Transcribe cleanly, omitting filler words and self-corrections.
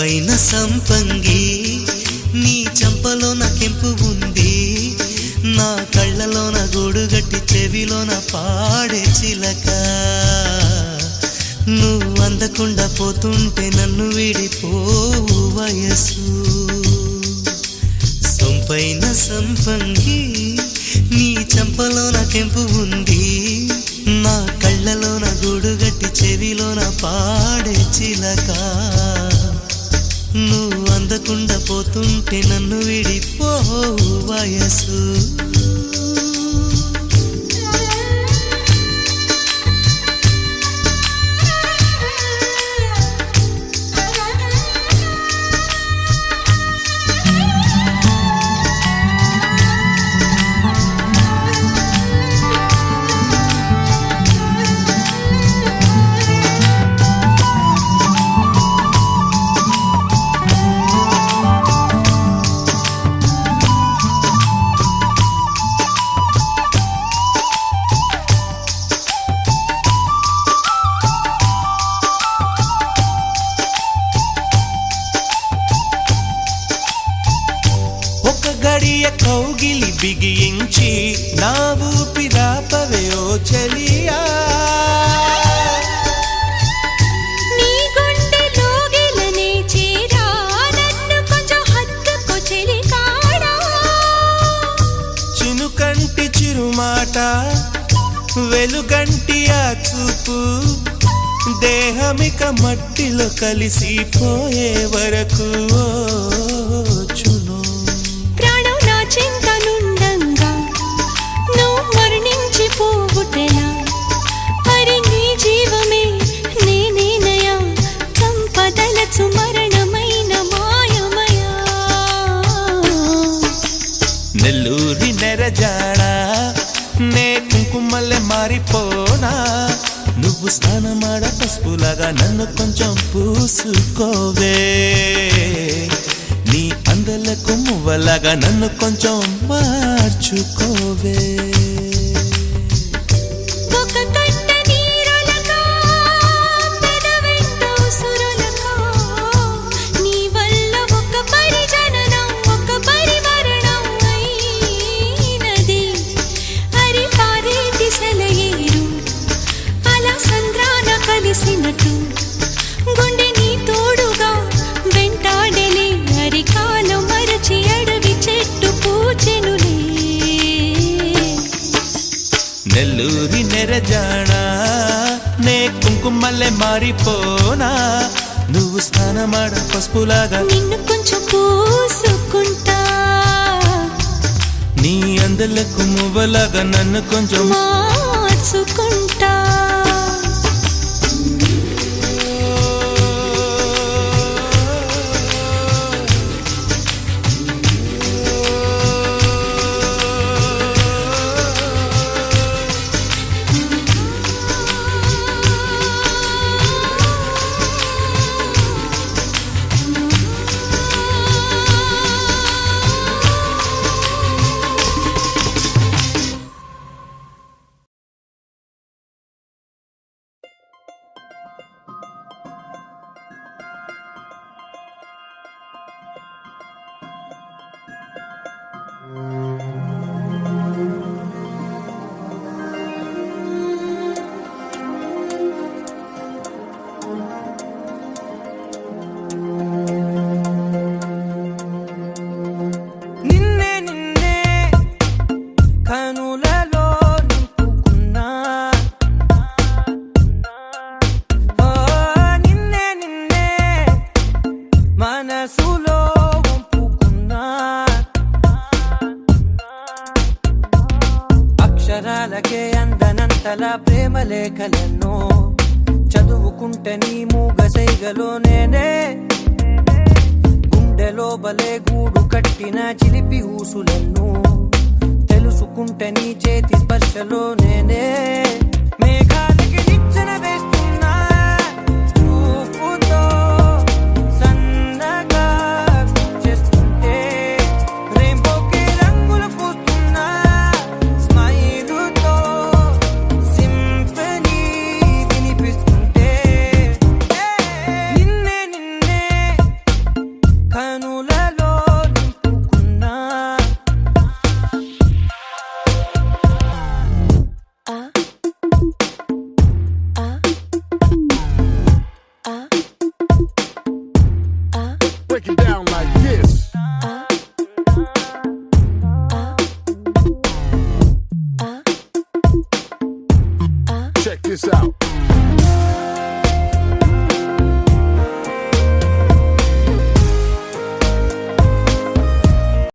సొంపైన సంపంగి నీ చంపలోన కెంపు ఉంది, నా కళ్ళలోన గూడుగట్టి చెవిలోన పాడే చిలక. నువ్వు అందకుండా పోతుంటే నన్ను విడిపోవు వయసు. సొంపైన సంపంగి నీ చంపలోన కెంపు ఉంది, నా కళ్ళలోన గూడుగట్టి చెవిలోన పాడే చిలక. నువ్వు అందకుండా పోతుంటే నన్ను విడిపోవు వయసు. గడియ కౌగిలి బిగించి నా ఊపిరాపవే ఓ చెలియా, నీ గుండెలోగిలనే చేరా నన్ను కొంచెం హత్తుకో చెలికాడా. చినుకంటి చిరుమాట వెలుగంటి ఆ చూపు, దేహమిక మట్టిలో కలిసిపోయే వరకు చును చింతనుండంగా నువ్వు మరణించి పోవుటెలా. మరి నీ జీవమే నేనేనయా, సంపదలచు మరణమైన మాయమయా. నెల్లూరి నెరజాడా నే కుంకుమల్లె మారిపోనా, నువ్వు స్నానమాడ పసుపులాగా నన్ను కొంచెం పూసుకోవే. నీ అందలకు మువ్వలాగా నన్ను కొంచెం మార్చుకోవే. ఒక కట్ట నీరులకా పెదవెంట ఉసురులకా, నీ వల్ల ఒక పరిజననం ఒక పరిమరణం అయినది. అరి పారేటి సెలయేరు అలా సంద్రాన కలిసినట్టు, గుండె నీ తోడుగా వెంటాడలే. అరికాలు మరచి అడవి చెట్టు పూచెనులే. నెల్లూరి నెరజాడా నే కుంకుమల్లె మారిపోనా, నువ్వు స్నానమాడ పసుపులాగా నిన్ను కొంచెం పూసుకుంటా. నీ అందలకు మువ్వలాగా నన్ను కొంచెం మార్చుకుంటా. అక్షరాలకే అందనంతలా ప్రేమ లేఖలెన్నో చదువుకుంటే నీ మూగ సైగలో నేనే. గుండెలో బలే గూడు కట్టిన చిలిపి ఊసులెన్నో తెలుసుకుంటే నీ చేతి స్పర్శలో నేనే. మేఘాలకి నిచ్చెన వేస్తున్నా చూపుతో సన్నగా చేస్తుంటే, రెయిన్బోకి రంగులు పూస్తున్నా స్మైలుతో సింఫనీ వినిపిస్తుంటే, నిన్నే నిన్నే this out.